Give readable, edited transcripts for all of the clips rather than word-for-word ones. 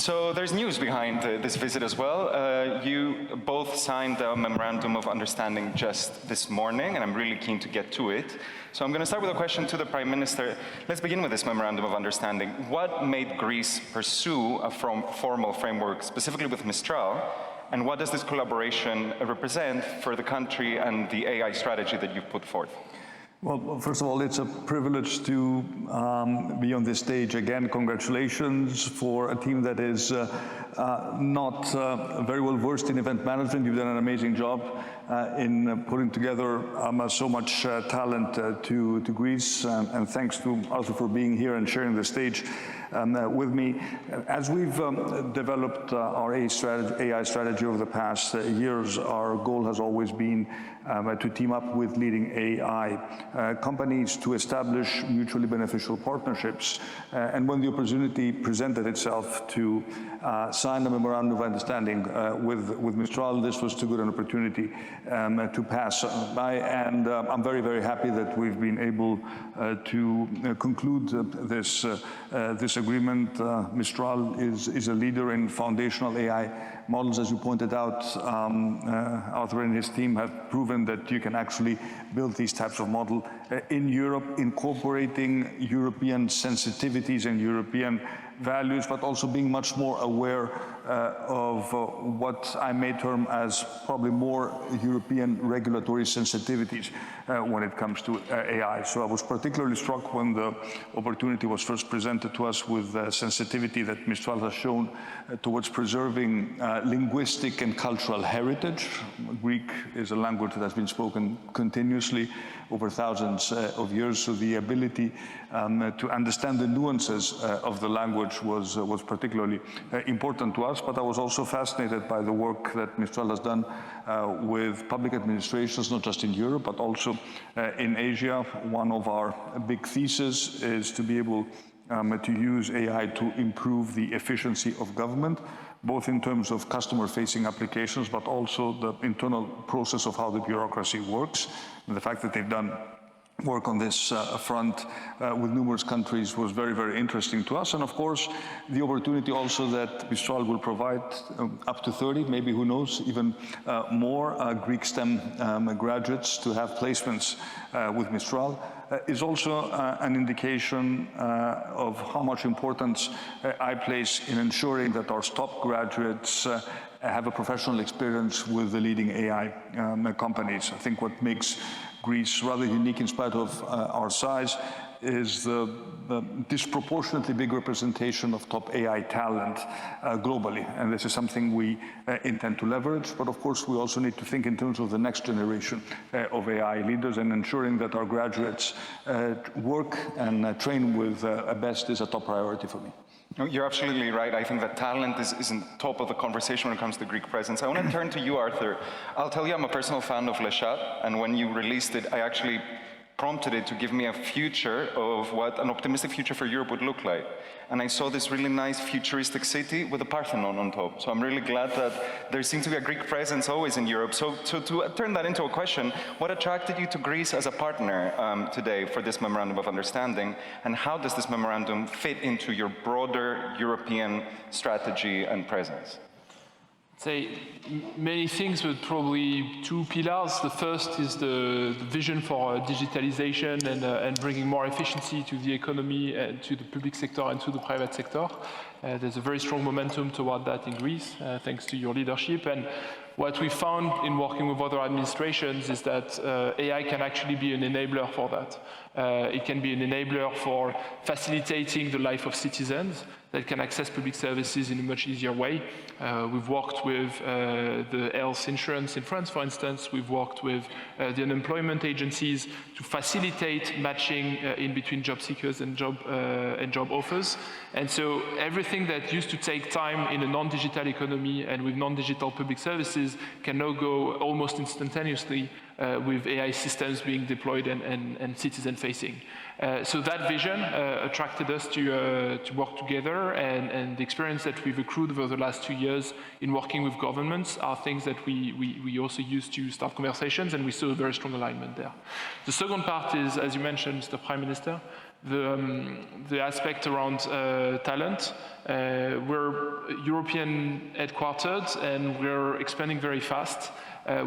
So there's news behind this visit as well. You both signed a memorandum of understanding just this morning, and I'm really keen to get to it. So I'm going to start with a question to the Prime Minister. Let's begin with this memorandum of understanding. What made Greece pursue a formal framework, specifically with Mistral, and what does this collaboration represent for the country and the AI strategy that you've put forth? Well, first of all, it's a privilege to be on this stage again. Congratulations for a team that is not very well versed in event management. You've done an amazing job in putting together so much talent to Greece, and thanks to Arthur for being here and sharing the stage with me. As we've developed our AI strategy over the past years, our goal has always been to team up with leading AI companies to establish mutually beneficial partnerships. And when the opportunity presented itself to sign a memorandum of understanding with Mistral, this was too good an opportunity to pass by. And I'm very, very happy that we've been able to conclude this agreement. Mistral is a leader in foundational AI models. As you pointed out, Arthur and his team have proven that you can actually build these types of models in Europe, incorporating European sensitivities and European values, but also being much more aware of what I may term as probably more European regulatory sensitivities when it comes to AI. So I was particularly struck when the opportunity was first presented to us with the sensitivity that Mistral has shown towards preserving linguistic and cultural heritage. Greek is a language that has been spoken continuously over thousands of years, so the ability to understand the nuances of the language was particularly important to us. But I was also fascinated by the work that Mistral has done with public administrations, not just in Europe, but also in Asia. One of our big theses is to be able to use AI to improve the efficiency of government, both in terms of customer-facing applications, but also the internal process of how the bureaucracy works. And the fact that they've done work on this front with numerous countries was very, very interesting to us. And of course, the opportunity also that Mistral will provide up to 30, maybe who knows, even more Greek STEM graduates to have placements with Mistral is also an indication of how much importance I place in ensuring that our top graduates have a professional experience with the leading AI companies. I think what makes Greece rather unique in spite of our size is the disproportionately big representation of top AI talent globally. And this is something we intend to leverage. But of course, we also need to think in terms of the next generation of AI leaders, and ensuring that our graduates work and train with best is a top priority for me. No, you're absolutely right. I think that talent is in top of the conversation when it comes to Greek presence. I want to turn to you, Arthur. I'll tell you, I'm a personal fan of Le Chat, and when you released it, I actually prompted it to give me a future of what an optimistic future for Europe would look like. And I saw this really nice futuristic city with a Parthenon on top. So I'm really glad that there seems to be a Greek presence always in Europe. So to turn that into a question, what attracted you to Greece as a partner today for this memorandum of understanding? And how does this memorandum fit into your broader European strategy and presence? Say many things, but probably two pillars. The first is the vision for digitalization and bringing more efficiency to the economy, to the public sector and to the private sector. There's a very strong momentum toward that in Greece, thanks to your leadership. And what we found in working with other administrations is that AI can actually be an enabler for that. It can be an enabler for facilitating the life of citizens that can access public services in a much easier way. We've worked with the health insurance in France, for instance. We've worked with the unemployment agencies to facilitate matching in between job seekers and job offers. And so everything that used to take time in a non-digital economy and with non-digital public services can now go almost instantaneously with AI systems being deployed and citizen-facing. So that vision attracted us to work together, and the experience that we've accrued over the last 2 years in working with governments are things that we also use to start conversations, and we saw a very strong alignment there. The second part is, as you mentioned, Mr. Prime Minister, the aspect around talent. We're European headquartered and we're expanding very fast.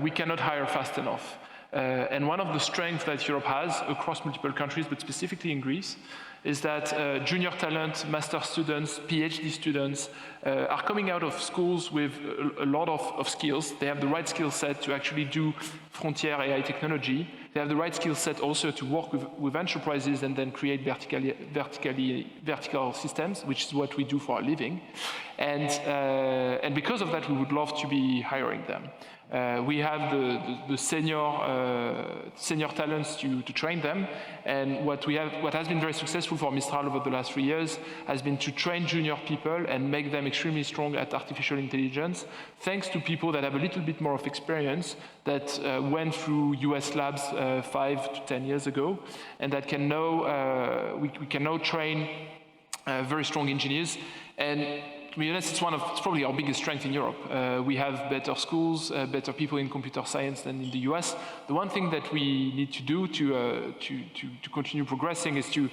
We cannot hire fast enough. And one of the strengths that Europe has across multiple countries, but specifically in Greece, is that junior talent, master students, PhD students are coming out of schools with a lot of skills. They have the right skill set to actually do frontier AI technology. They have the right skill set also to work with enterprises and then create vertical systems, which is what we do for a living. And because of that, we would love to be hiring them. We have the senior talents to train them, and what has been very successful for Mistral over the last 3 years has been to train junior people and make them extremely strong at artificial intelligence, thanks to people that have a little bit more of experience that went through US labs 5 to 10 years ago, and that can now we can now train very strong engineers. And to be honest, it's probably our biggest strength in Europe. We have better schools, better people in computer science than in the US. The one thing that we need to do to continue progressing is to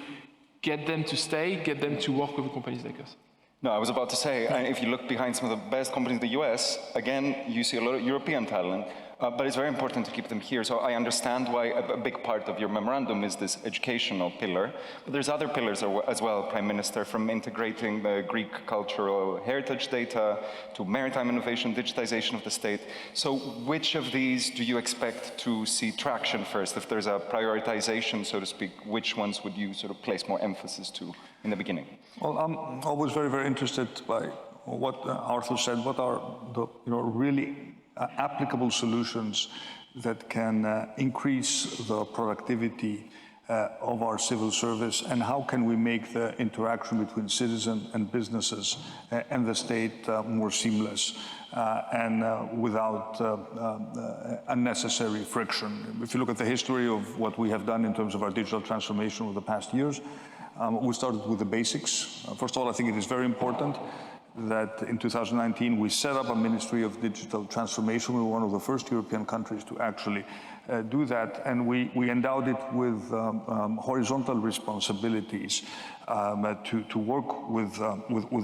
get them to stay, get them to work with companies like us. No, I was about to say, if you look behind some of the best companies in the US, again, you see a lot of European talent, but it's very important to keep them here. So I understand why a big part of your memorandum is this educational pillar, but there's other pillars as well, Prime Minister, from integrating the Greek cultural heritage data to maritime innovation, digitization of the state. So which of these do you expect to see traction first? If there's a prioritization, so to speak, which ones would you sort of place more emphasis to in the beginning? Well, I'm always very, very interested by what Arthur said. What are the really applicable solutions that can increase the productivity of our civil service, and how can we make the interaction between citizens and businesses and the state more seamless and without unnecessary friction. If you look at the history of what we have done in terms of our digital transformation over the past years, we started with the basics. First of all, I think it is very important that in 2019 we set up a Ministry of Digital Transformation. We were one of the first European countries to actually do that, and we endowed it with horizontal responsibilities to work with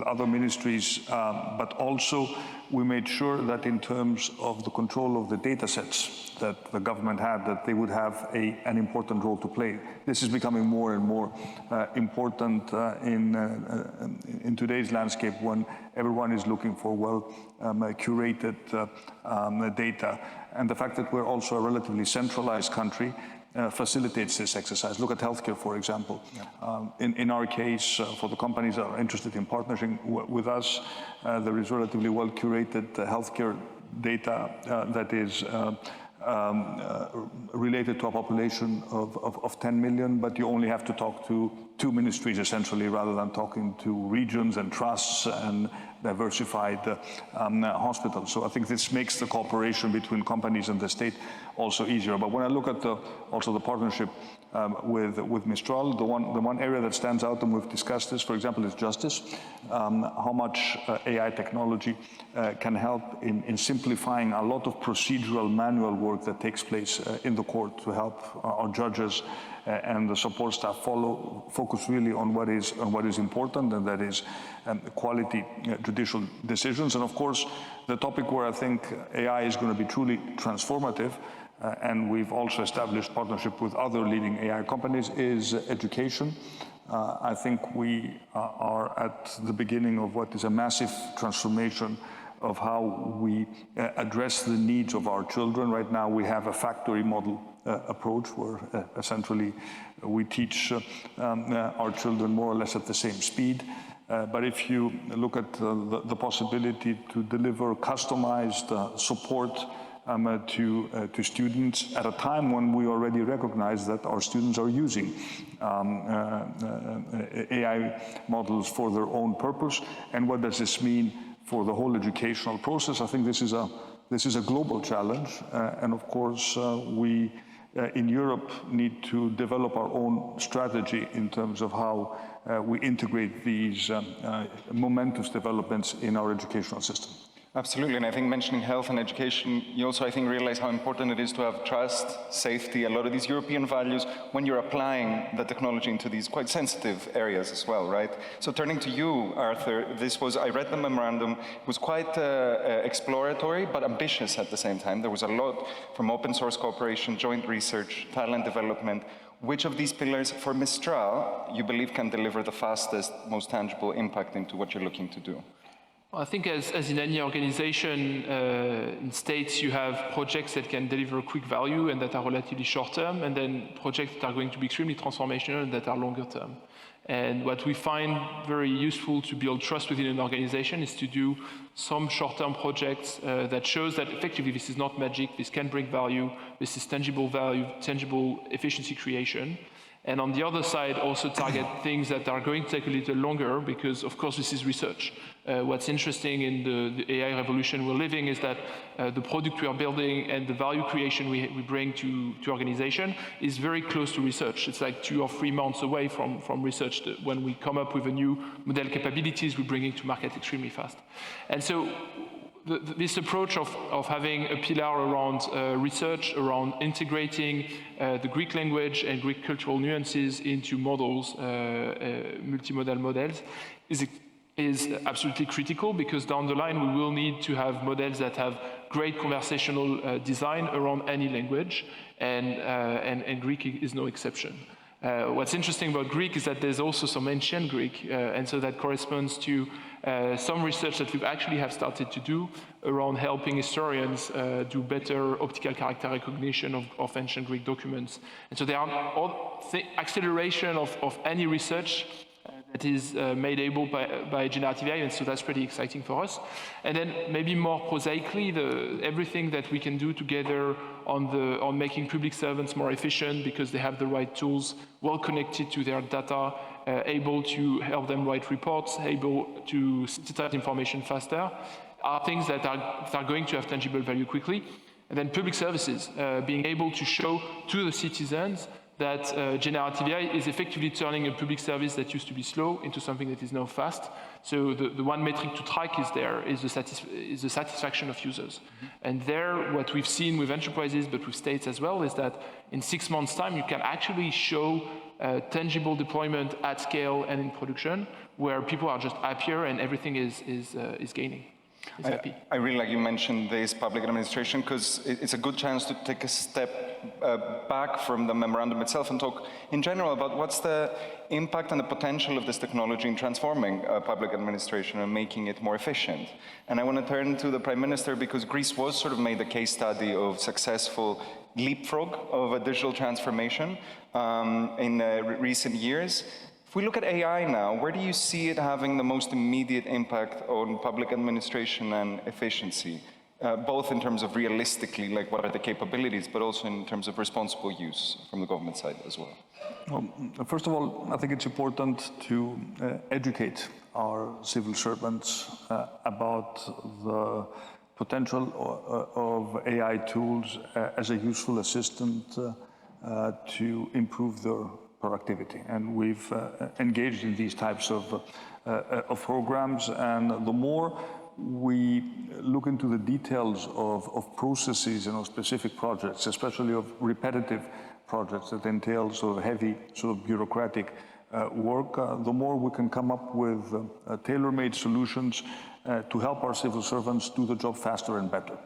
other ministries, but also we made sure that in terms of the control of the data sets that the government had, that they would have an important role to play. This is becoming more and more important in today's landscape when everyone is looking for well-curated data. And the fact that we're also a relatively centralized country facilitates this exercise. Look at healthcare, for example. In our case, for the companies that are interested in partnering with us, there is relatively well-curated healthcare data that is related to a population of 10 million, but you only have to talk to 2 ministries essentially, rather than talking to regions and trusts and diversified hospitals. So I think this makes the cooperation between companies and the state also easier. But when I look at also the partnership with Mistral, the one area that stands out, and we've discussed this, for example, is justice. How much AI technology can help in simplifying a lot of procedural manual work that takes place in the court to help our judges and the support staff focus really on what is important, and that is quality judicial decisions. And of course, the topic where I think AI is going to be truly transformative, and we've also established partnership with other leading AI companies, is education. I think we are at the beginning of what is a massive transformation of how we address the needs of our children. Right now we have a factory model approach where essentially we teach our children more or less at the same speed. But if you look at the possibility to deliver customized support to students at a time when we already recognize that our students are using AI models for their own purpose, and what does this mean for the whole educational process? I think this is a global challenge, and of course we in Europe need to develop our own strategy in terms of how we integrate these momentous developments in our educational system. Absolutely, and I think mentioning health and education, you also, I think, realize how important it is to have trust, safety, a lot of these European values when you're applying the technology into these quite sensitive areas as well, right? So turning to you, Arthur, I read the memorandum, it was quite exploratory, but ambitious at the same time. There was a lot from open source cooperation, joint research, talent development. Which of these pillars for Mistral you believe can deliver the fastest, most tangible impact into what you're looking to do? I think as in any organization, in states you have projects that can deliver quick value and that are relatively short term, and then projects that are going to be extremely transformational and that are longer term. And what we find very useful to build trust within an organization is to do some short-term projects that shows that effectively this is not magic, this can bring value, this is tangible value, tangible efficiency creation. And on the other side, also target things that are going to take a little longer because, of course, this is research. What's interesting in the AI revolution we're living is that the product we are building and the value creation we bring to organization is very close to research. It's like 2 or 3 months away from research. When we come up with a new model capabilities, we bring it to market extremely fast. And so this approach of having a pillar around research, around integrating the Greek language and Greek cultural nuances into models, multimodal models, is absolutely critical because down the line we will need to have models that have great conversational design around any language, and Greek is no exception. What's interesting about Greek is that there's also some ancient Greek, and so that corresponds to some research that we actually have started to do around helping historians do better optical character recognition of ancient Greek documents. And so there are acceleration of any research that is made able by generative AI, and so that's pretty exciting for us. And then maybe more prosaically, everything that we can do together on making public servants more efficient because they have the right tools, well connected to their data, able to help them write reports, able to synthesize information faster, are things that are going to have tangible value quickly. And then public services, being able to show to the citizens that generative AI is effectively turning a public service that used to be slow into something that is now fast. So the one metric to track is the satisfaction of users. Mm-hmm. And there, what we've seen with enterprises, but with states as well, is that in 6 months' time, you can actually show tangible deployment at scale and in production, where people are just happier and everything is gaining. I really like you mentioned this public administration because it's a good chance to take a step back from the memorandum itself and talk in general about what's the impact and the potential of this technology in transforming public administration and making it more efficient. And I want to turn to the Prime Minister because Greece was sort of made the case study of successful leapfrog of a digital transformation in recent years. If we look at AI now, where do you see it having the most immediate impact on public administration and efficiency, both in terms of realistically, like what are the capabilities, but also in terms of responsible use from the government side as well? Well, first of all, I think it's important to educate our civil servants about the potential of AI tools as a useful assistant to improve their productivity. And we've engaged in these types of programs, and the more we look into the details of processes and of specific projects, especially of repetitive projects that entail sort of heavy, sort of bureaucratic work, the more we can come up with tailor-made solutions to help our civil servants do the job faster and better.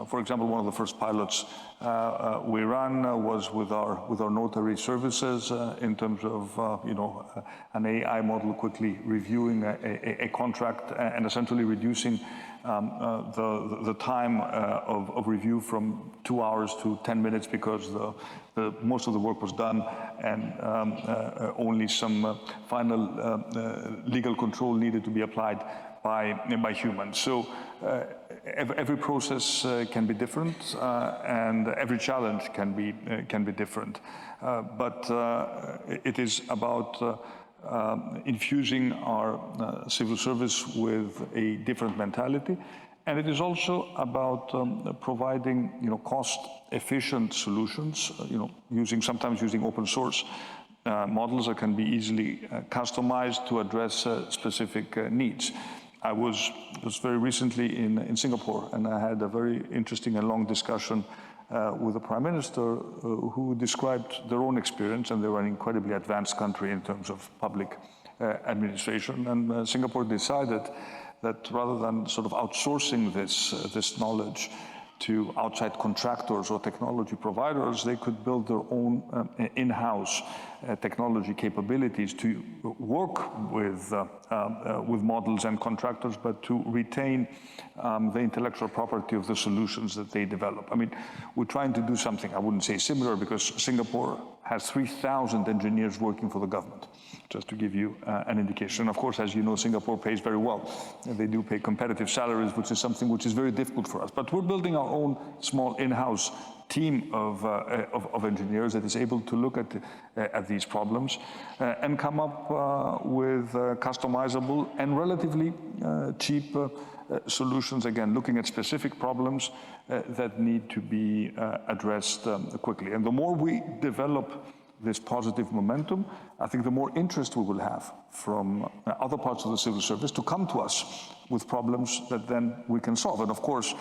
For example, one of the first pilots we ran was with our notary services in terms of an AI model quickly reviewing a contract and essentially reducing the time of review from 2 hours to 10 minutes because most of the work was done and only some final legal control needed to be applied by humans. So every process can be different, and every challenge can be different. But it is about infusing our civil service with a different mentality, and it is also about providing cost-efficient solutions. Sometimes using open source models that can be easily customized to address specific needs. I was just very recently in Singapore, and I had a very interesting and long discussion with the Prime Minister who described their own experience, and they were an incredibly advanced country in terms of public administration. And Singapore decided that rather than sort of outsourcing this knowledge to outside contractors or technology providers, they could build their own in-house technology capabilities to work with models and contractors, but to retain the intellectual property of the solutions that they develop. I mean, we're trying to do something, I wouldn't say similar, because Singapore has 3,000 engineers working for the government, just to give you an indication. Of course, as you know, Singapore pays very well. They do pay competitive salaries, which is something which is very difficult for us. But we're building our own small in-house team of engineers that is able to look at these problems and come up with customizable and relatively cheap solutions, again, looking at specific problems that need to be addressed quickly. And the more we develop this positive momentum, I think the more interest we will have from other parts of the civil service to come to us with problems that then we can solve. And of course,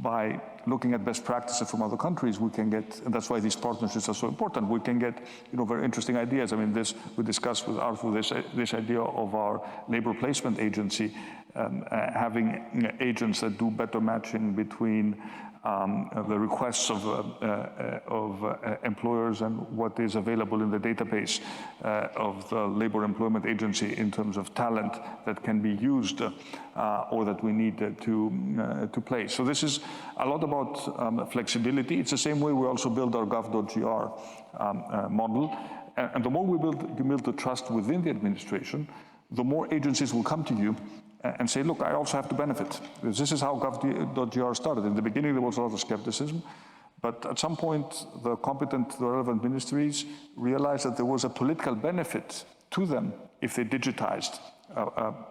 by looking at best practices from other countries, we can get, and that's why these partnerships are so important, we can get, very interesting ideas. I mean, we discussed with Arthur this idea of our labor placement agency, having agents that do better matching between the requests of employers and what is available in the database of the Labor Employment Agency in terms of talent that can be used or that we need to place. So this is a lot about flexibility. It's the same way we also build our Gov.gr model. And the more we build the trust within the administration, the more agencies will come to you and say, look, I also have to benefit. This is how Gov.gr started. In the beginning, there was a lot of skepticism, but at some point, the relevant ministries realized that there was a political benefit to them if they digitized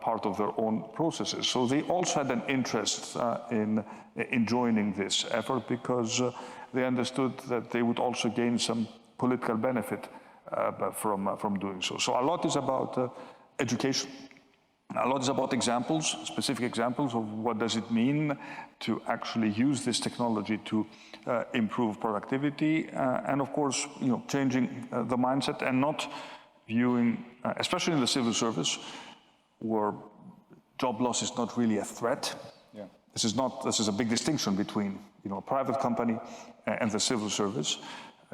part of their own processes. So they also had an interest in joining this effort because they understood that they would also gain some political benefit from doing so. So a lot is about education. A lot is about examples, specific examples of what does it mean to actually use this technology to improve productivity, and of course, changing the mindset and not viewing, especially in the civil service, where job loss is not really a threat. Yeah. This is a big distinction between a private company and the civil service.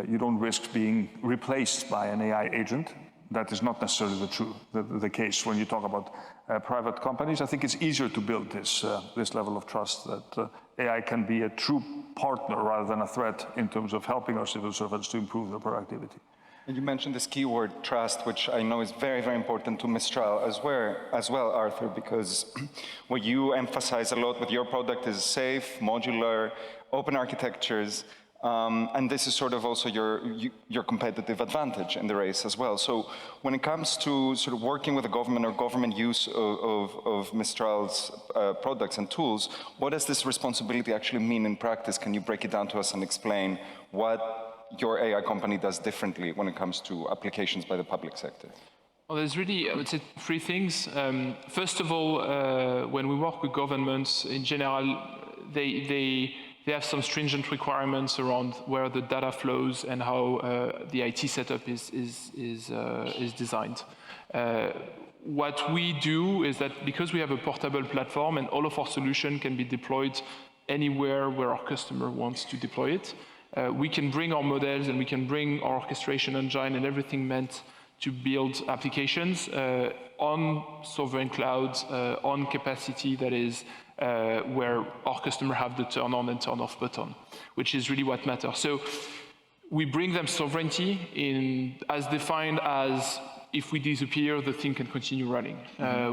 You don't risk being replaced by an AI agent. That is not necessarily the case when you talk about private companies. I think it's easier to build this level of trust that AI can be a true partner rather than a threat in terms of helping our civil servants to improve their productivity. And you mentioned this keyword, trust, which I know is very, very important to Mistral as well, Arthur, because what you emphasize a lot with your product is safe, modular, open architectures. And this is sort of also your competitive advantage in the race as well. So when it comes to sort of working with the government or government use of Mistral's products and tools, what does this responsibility actually mean in practice? Can you break it down to us and explain what your AI company does differently when it comes to applications by the public sector? Well, there's really, I would say, three things. First of all, when we work with governments, in general, they have some stringent requirements around where the data flows and how the IT setup is designed. What we do is that because we have a portable platform and all of our solution can be deployed anywhere where our customer wants to deploy it, we can bring our models and we can bring our orchestration engine and everything meant to build applications on sovereign clouds, on capacity that is where our customer have the turn on and turn off button, which is really what matters. So we bring them sovereignty as defined as if we disappear, the thing can continue running,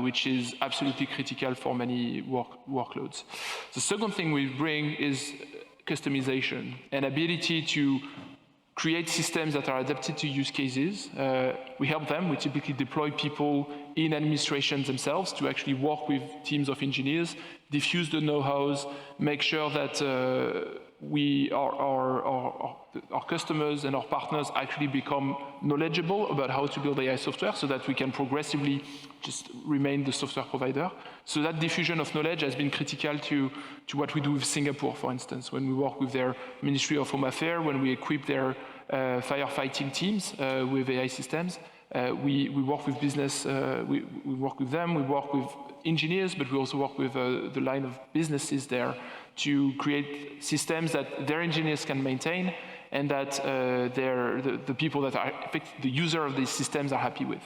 which is absolutely critical for many workloads. The second thing we bring is customization and ability to create systems that are adapted to use cases. We help them. We typically deploy people in administrations themselves to actually work with teams of engineers, diffuse the know-hows, make sure that our customers and our partners actually become knowledgeable about how to build AI software so that we can progressively just remain the software provider. So that diffusion of knowledge has been critical to what we do with Singapore, for instance, when we work with their Ministry of Home Affairs, when we equip their firefighting teams with AI systems. We work with business, we work with them, we work with engineers, but we also work with the line of businesses there to create systems that their engineers can maintain and that the people that are the user of these systems are happy with.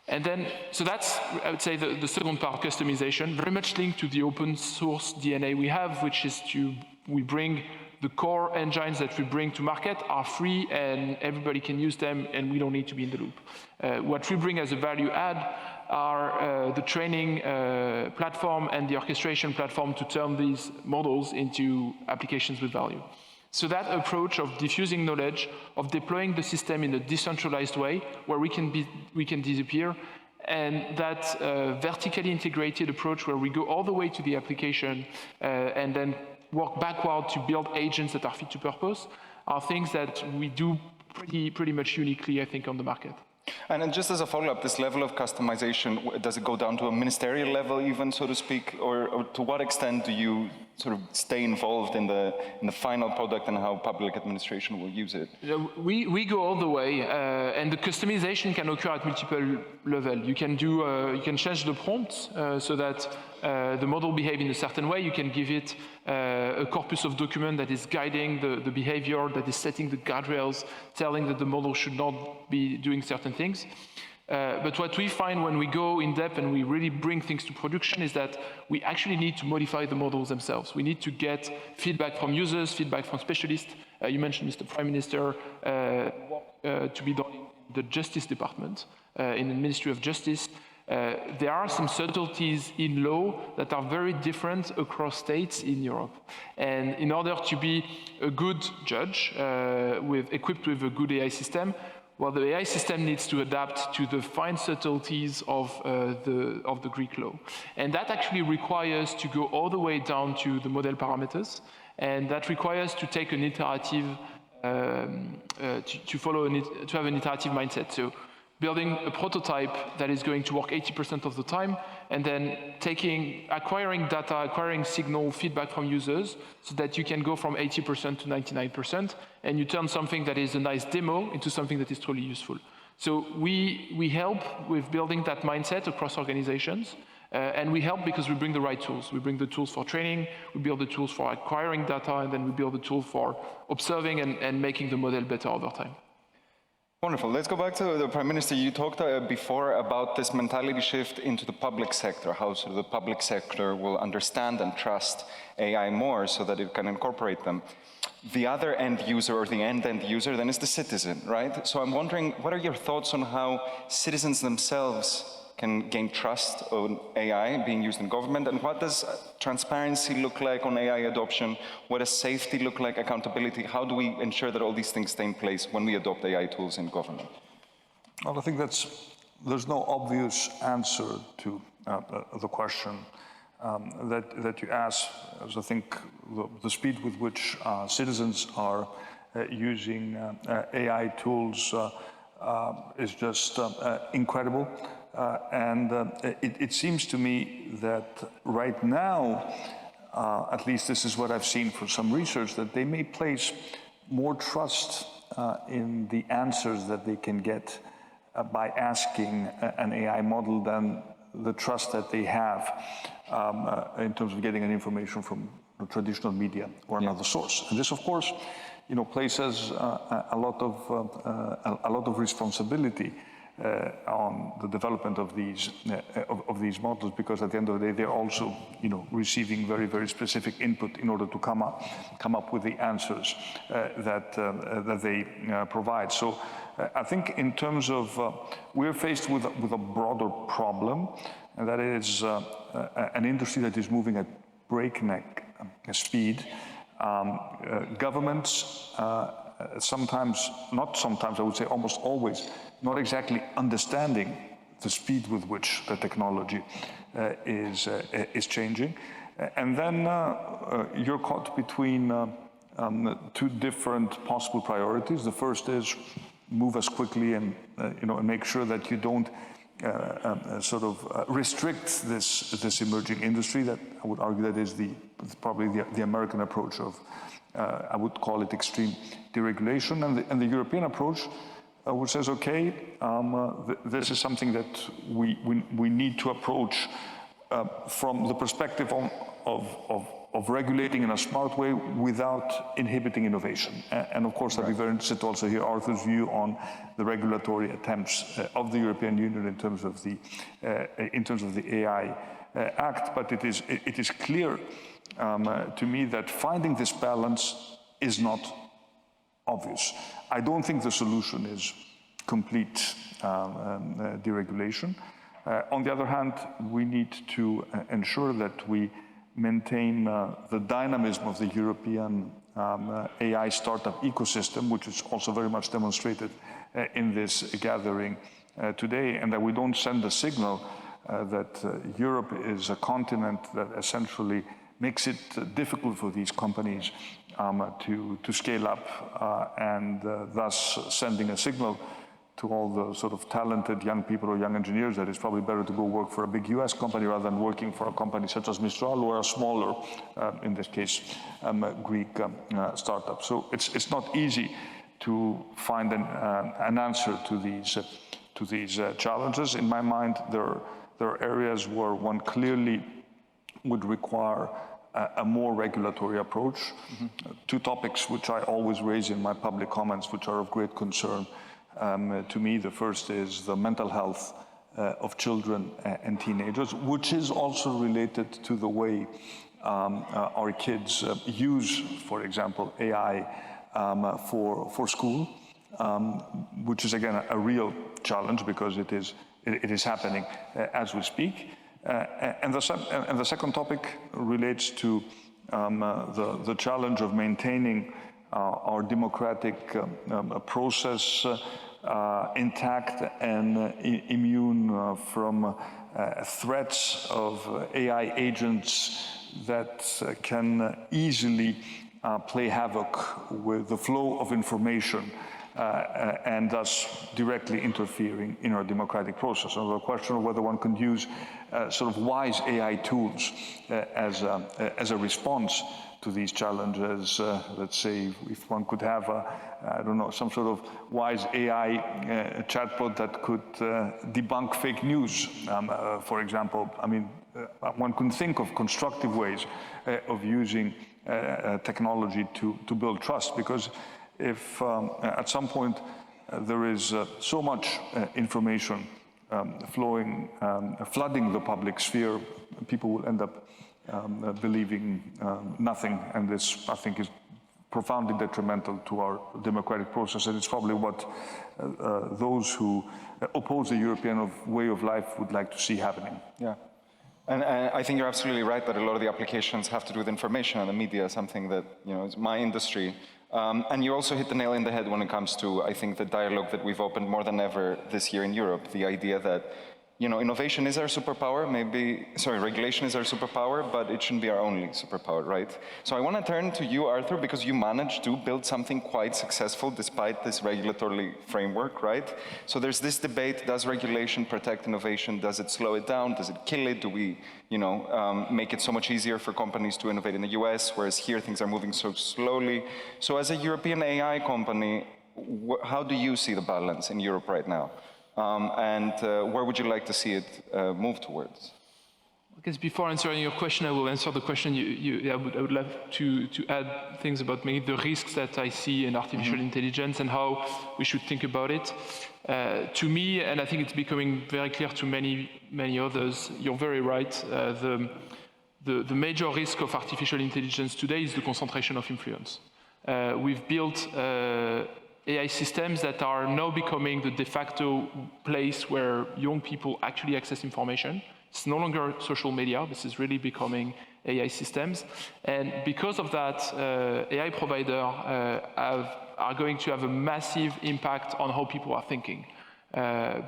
And then, so that's, I would say, the second part, customization, very much linked to the open source DNA we have, which is we bring the core engines that we bring to market are free and everybody can use them and we don't need to be in the loop. What we bring as a value add are the training platform and the orchestration platform to turn these models into applications with value. So that approach of diffusing knowledge, of deploying the system in a decentralized way where we can disappear, and that vertically integrated approach where we go all the way to the application and then work backward to build agents that are fit to purpose are things that we do pretty much uniquely, I think, on the market. And then just as a follow-up, this level of customization, does it go down to a ministerial level even, so to speak, or to what extent do you sort of stay involved in the final product and how public administration will use it? We go all the way, and the customization can occur at multiple levels. You can change the prompt so that the model behave in a certain way. You can give it a corpus of document that is guiding the behavior, that is setting the guardrails, telling that the model should not be doing certain things. But what we find when we go in depth and we really bring things to production is that we actually need to modify the models themselves. We need to get feedback from users, feedback from specialists. You mentioned, Mr. Prime Minister, to be done in the Justice Department, in the Ministry of Justice. There are some subtleties in law that are very different across states in Europe. And in order to be a good judge, equipped with a good AI system, well, the AI system needs to adapt to the fine subtleties of the Greek law. And that actually requires to go all the way down to the model parameters. And that requires to take an iterative, to have an iterative mindset. So building a prototype that is going to work 80% of the time, and then acquiring data, acquiring signal feedback from users so that you can go from 80% to 99%, and you turn something that is a nice demo into something that is truly useful. So we help with building that mindset across organizations, and we help because we bring the right tools. We bring the tools for training, we build the tools for acquiring data, and then we build the tool for observing and making the model better over time. Wonderful. Let's go back to the Prime Minister. You talked before about this mentality shift into the public sector, how sort of the public sector will understand and trust AI more so that it can incorporate them. The other end user or the end user then is the citizen, right? So I'm wondering, what are your thoughts on how citizens themselves can gain trust on AI being used in government, and what does transparency look like on AI adoption? What does safety look like, accountability? How do we ensure that all these things stay in place when we adopt AI tools in government? Well, I think there's no obvious answer to the question that you ask. As I think the speed with which citizens are using AI tools is just incredible. And it seems to me that right now, at least this is what I've seen for some research, that they may place more trust in the answers that they can get by asking an AI model than the trust that they have in terms of getting an information from the traditional media or another source. And this, of course, places a lot of responsibility on the development of these models, because at the end of the day, they're also, receiving very, very specific input in order to come up with the answers that they provide. So I think in terms of, we're faced with a broader problem, and that is an industry that is moving at breakneck speed. Governments, sometimes, not sometimes, I would say almost always, not exactly understanding the speed with which the technology is changing. And then you're caught between two different possible priorities. The first is move as quickly and and make sure that you don't restrict this emerging industry. That I would argue that is probably the American approach of I would call it extreme deregulation, and the European approach which says, okay, this is something that we need to approach from the perspective of regulating in a smart way without inhibiting innovation. And of course, I'd be very interested to also hear Arthur's view on the regulatory attempts of the European Union in terms of the AI Act. But it is clear to me that finding this balance is not obvious. I don't think the solution is complete deregulation. On the other hand, we need to ensure that we maintain the dynamism of the European AI startup ecosystem, which is also very much demonstrated in this gathering today, and that we don't send a signal that Europe is a continent that essentially makes it difficult for these companies to scale up, and thus sending a signal to all the sort of talented young people or young engineers that it's probably better to go work for a big US company rather than working for a company such as Mistral or a smaller, in this case, Greek startup. So it's not easy to find an answer to these challenges. In my mind, there are areas where one clearly would require a more regulatory approach. Mm-hmm. Two topics which I always raise in my public comments, which are of great concern to me. The first is the mental health of children and teenagers, which is also related to the way our kids use, for example, AI for school, which is again a real challenge because it is happening as we speak. And the second topic relates to the challenge of maintaining our democratic process intact and immune from threats of AI agents that can easily play havoc with the flow of information and thus directly interfering in our democratic process. So the question of whether one can use sort of wise AI tools as a response to these challenges. Let's say if one could have I don't know, some sort of wise AI chatbot that could debunk fake news, for example. I mean, one can think of constructive ways of using technology to build trust, because if at some point there is so much information flowing, flooding the public sphere, people will end up believing nothing, and this, I think, is profoundly detrimental to our democratic process, and it's probably what those who oppose the European way of life would like to see happening. Yeah. And I think you're absolutely right that a lot of the applications have to do with information, and the media, something that, is my industry. And you also hit the nail in the head when it comes to, I think, the dialogue that we've opened more than ever this year in Europe, the idea that, innovation is our superpower, regulation is our superpower, but it shouldn't be our only superpower, right? So I want to turn to you, Arthur, because you managed to build something quite successful despite this regulatory framework, right? So there's this debate, does regulation protect innovation? Does it slow it down? Does it kill it? Do we, make it so much easier for companies to innovate in the US, whereas here things are moving so slowly? So as a European AI company, how do you see the balance in Europe right now? And where would you like to see it move towards? I guess before answering your question, I will answer the question. I would love to add things about maybe the risks that I see in artificial intelligence and how we should think about it. To me, and I think it's becoming very clear to many others, you're very right. The major risk of artificial intelligence today is the concentration of influence. We've built AI systems that are now becoming the de facto place where young people actually access information. It's no longer social media. This is really becoming AI systems. And because of that, AI providers are going to have a massive impact on how people are thinking.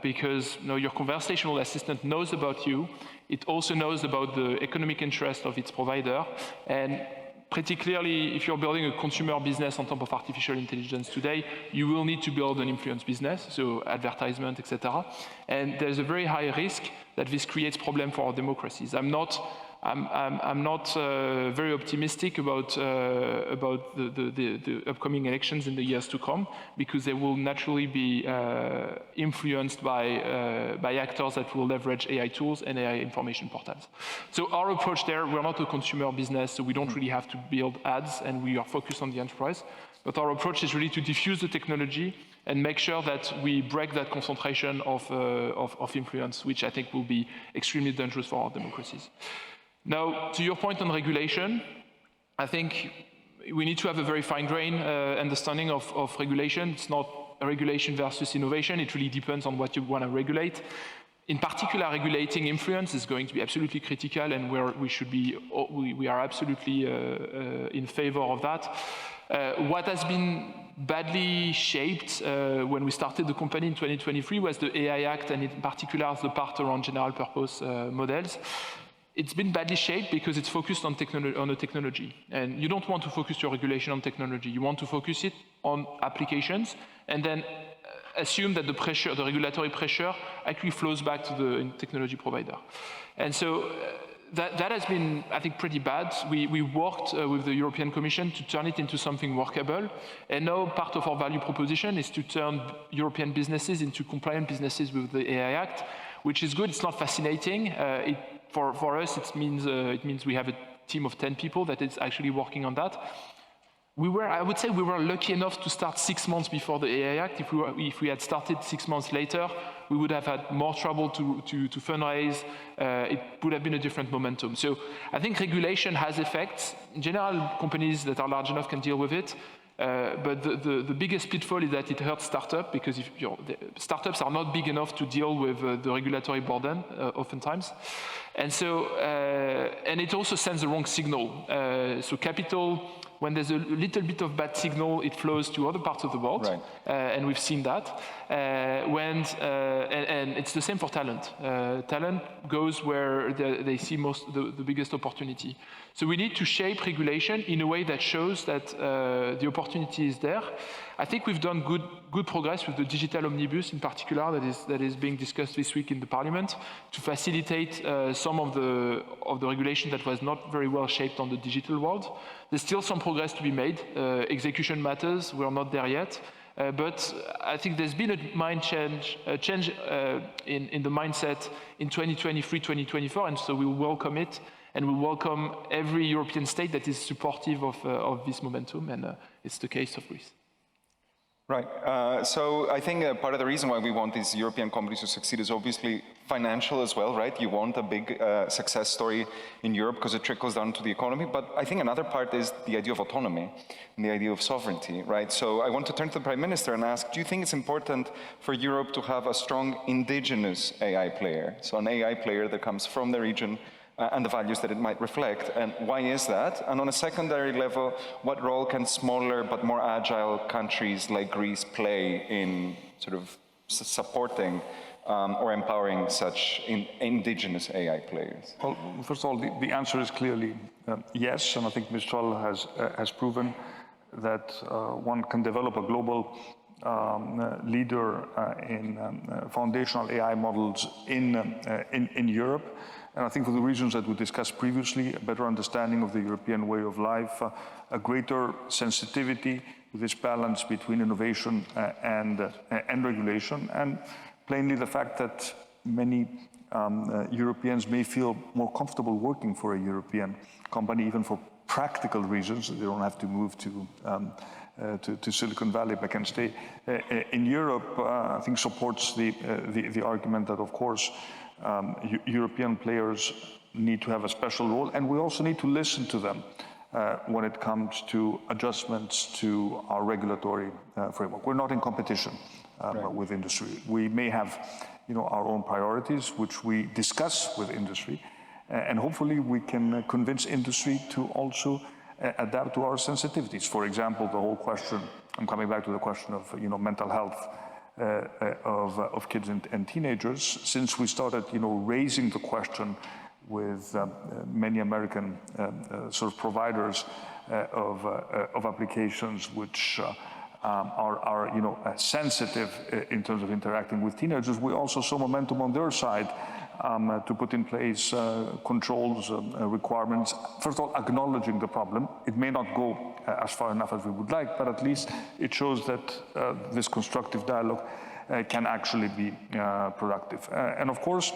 Because your conversational assistant knows about you. It also knows about the economic interest of its provider. And pretty clearly, if you're building a consumer business on top of artificial intelligence today, you will need to build an influence business, so advertisement, etc. And there's a very high risk that this creates problem for our democracies. I'm not very optimistic about the upcoming elections in the years to come, because they will naturally be influenced by actors that will leverage AI tools and AI information portals. So our approach there, we're not a consumer business, so we don't really have to build ads, and we are focused on the enterprise. But our approach is really to diffuse the technology and make sure that we break that concentration of influence, which I think will be extremely dangerous for our democracies. Now, to your point on regulation, I think we need to have a very fine-grained understanding of regulation. It's not a regulation versus innovation. It really depends on what you want to regulate. In particular, regulating influence is going to be absolutely critical, and we are absolutely in favor of that. What has been badly shaped when we started the company in 2023 was the AI Act, and in particular the part around general purpose models. It's been badly shaped because it's focused on the technology. And you don't want to focus your regulation on technology. You want to focus it on applications, and then assume that the regulatory pressure actually flows back to the technology provider. And so that has been, I think, pretty bad. We worked with the European Commission to turn it into something workable. And now part of our value proposition is to turn European businesses into compliant businesses with the AI Act, which is good. It's not fascinating. For us, it means we have a team of 10 people that is actually working on that. I would say we were lucky enough to start 6 months before the AI Act. If we had started 6 months later, we would have had more trouble to fundraise. It would have been a different momentum. So I think regulation has effects. In general, companies that are large enough can deal with it. But the biggest pitfall is that it hurts startups, because startups are not big enough to deal with the regulatory burden oftentimes. And so, and it also sends the wrong signal. So capital, when there's a little bit of bad signal, it flows to other parts of the world. Right. And we've seen that. And it's the same for talent. Talent goes where they see the biggest opportunity. So we need to shape regulation in a way that shows that the opportunity is there. I think we've done good progress with the digital omnibus in particular that is being discussed this week in the Parliament to facilitate some of the regulation that was not very well shaped on the digital world. There's still some progress to be made. Execution matters. We're not there yet. But I think there's been a change in the mindset in 2023, 2024, and so we welcome it, and we welcome every European state that is supportive of this momentum, and it's the case of Greece. Right. So I think part of the reason why we want these European companies to succeed is obviously financial as well, right? You want a big success story in Europe because it trickles down to the economy. But I think another part is the idea of autonomy and the idea of sovereignty, right? So I want to turn to the Prime Minister and ask, do you think it's important for Europe to have a strong indigenous AI player? So an AI player that comes from the region and the values that it might reflect, and why is that? And on a secondary level, what role can smaller but more agile countries like Greece play in sort of supporting or empowering such indigenous AI players? Well, first of all, the answer is clearly yes, and I think Mistral has proven that one can develop a global leader in foundational AI models in Europe. And I think for the reasons that we discussed previously, a better understanding of the European way of life, a greater sensitivity to this balance between innovation and regulation, and plainly the fact that many Europeans may feel more comfortable working for a European company, even for practical reasons. They don't have to move to Silicon Valley, but can stay in Europe. I think supports the argument that, of course, European players need to have a special role, and we also need to listen to them when it comes to adjustments to our regulatory framework. We're not in competition with industry. We may have, our own priorities, which we discuss with industry, and hopefully we can convince industry to also adapt to our sensitivities. For example, the whole question, I'm coming back to the question of mental health of kids and teenagers. Since we started raising the question many American sort of providers of applications which are sensitive in terms of interacting with teenagers. We also saw momentum on their side to put in place controls, requirements. First of all, acknowledging the problem. It may not go as far enough as we would like, but at least it shows that this constructive dialogue can actually be productive. And of course,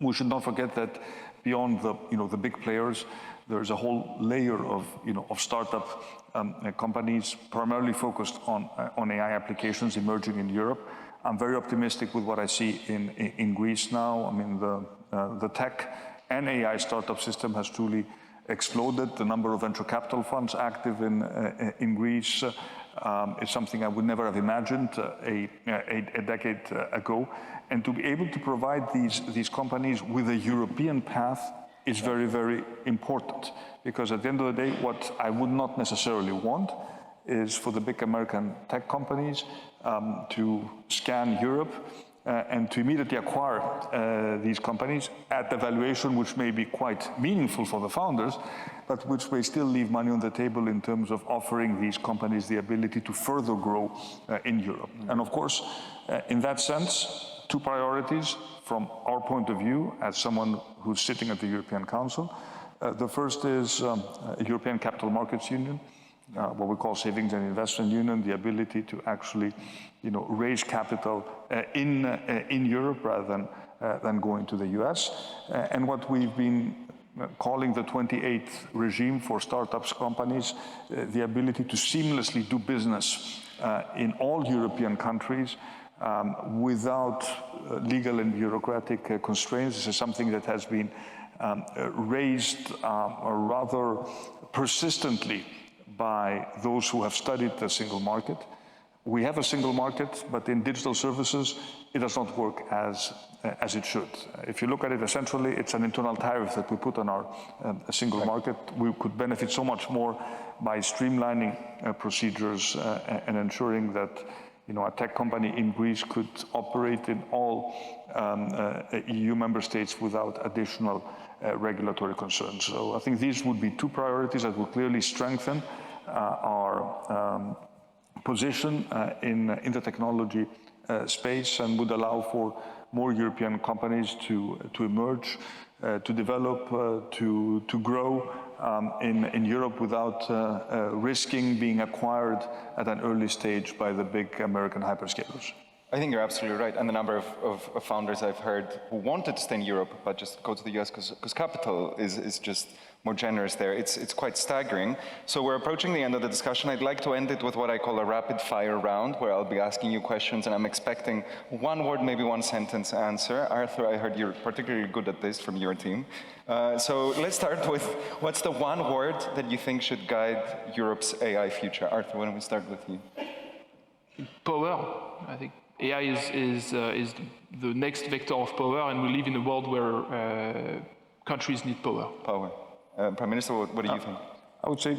we should not forget that beyond the big players, there's a whole layer of startup companies primarily focused on AI applications emerging in Europe. I'm very optimistic with what I see in Greece now. I mean, the tech and AI startup system has truly exploded. The number of venture capital funds active in Greece is something I would never have imagined a decade ago. And to be able to provide these companies with a European path is very, very important. Because at the end of the day, what I would not necessarily want is for the big American tech companies to scan Europe and to immediately acquire these companies at the valuation which may be quite meaningful for the founders, but which may still leave money on the table in terms of offering these companies the ability to further grow in Europe. And of course, in that sense, two priorities from our point of view as someone who's sitting at the European Council. The first is a European Capital Markets Union, what we call Savings and Investment Union, the ability to actually raise capital in Europe rather than going to the US. And what we've been calling the 28th regime for startups companies, the ability to seamlessly do business in all European countries without legal and bureaucratic constraints. This is something that has been raised rather persistently by those who have studied the single market. We have a single market, but in digital services, it does not work as it should. If you look at it essentially, it's an internal tariff that we put on our single market. We could benefit so much more by streamlining procedures and ensuring that a tech company in Greece could operate in all EU member states without additional regulatory concerns. So I think these would be two priorities that will clearly strengthen our position in the technology space and would allow for more European companies to emerge, to develop, to grow in Europe without risking being acquired at an early stage by the big American hyperscalers. I think you're absolutely right. And the number of founders I've heard who wanted to stay in Europe but just go to the US because capital is just more generous there, it's quite staggering. So we're approaching the end of the discussion. I'd like to end it with what I call a rapid fire round, where I'll be asking you questions and I'm expecting one word, maybe one sentence answer. Arthur, I heard you're particularly good at this from your team. So let's start with, what's the one word that you think should guide Europe's AI future? Arthur, why don't we start with you? Power, I think. AI is the next vector of power, and we live in a world where countries need power. Power. Prime Minister, what do you think? I would say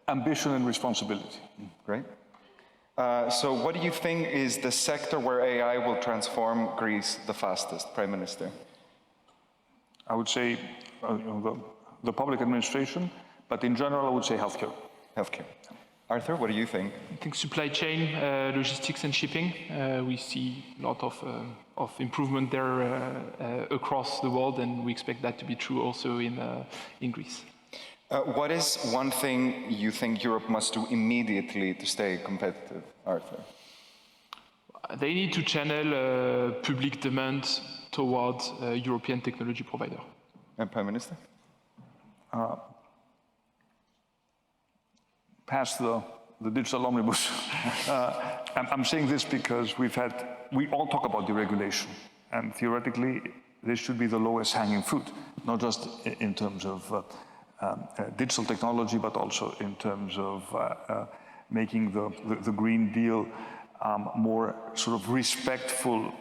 ambition and responsibility. Great. So what do you think is the sector where AI will transform Greece the fastest, Prime Minister? I would say the public administration, but in general, I would say healthcare. Healthcare. Arthur, what do you think? I think supply chain, logistics and shipping. We see a lot of improvement there across the world, and we expect that to be true also in Greece. What is one thing you think Europe must do immediately to stay competitive, Arthur? They need to channel public demand towards a European technology provider. And Prime Minister? Pass the digital omnibus. I'm saying this because we all talk about deregulation, and theoretically, this should be the lowest hanging fruit, not just in terms of digital technology, but also in terms of making the Green Deal more sort of respectful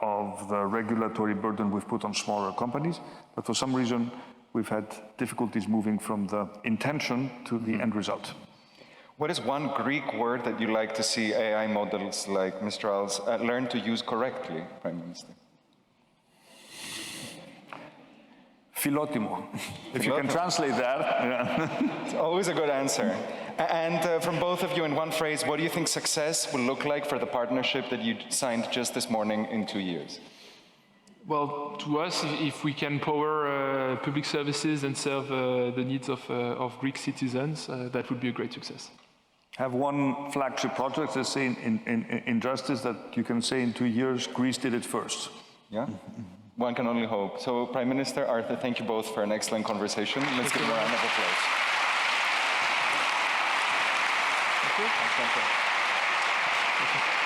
of the regulatory burden we've put on smaller companies. But for some reason, we've had difficulties moving from the intention to the end result. What is one Greek word that you like to see AI models like Mistral's learn to use correctly, Prime Minister? Φιλότιμο, if you can translate that. Yeah. It's always a good answer. And from both of you, in one phrase, what do you think success will look like for the partnership that you signed just this morning in 2 years? Well, to us, if we can power public services and serve the needs of Greek citizens, that would be a great success. Have one flagship project, let's say, in justice that you can say in 2 years, Greece did it first. Yeah? One can only hope. So, Prime Minister, Arthur, thank you both for an excellent conversation. Let's give them a round of applause. Thank you.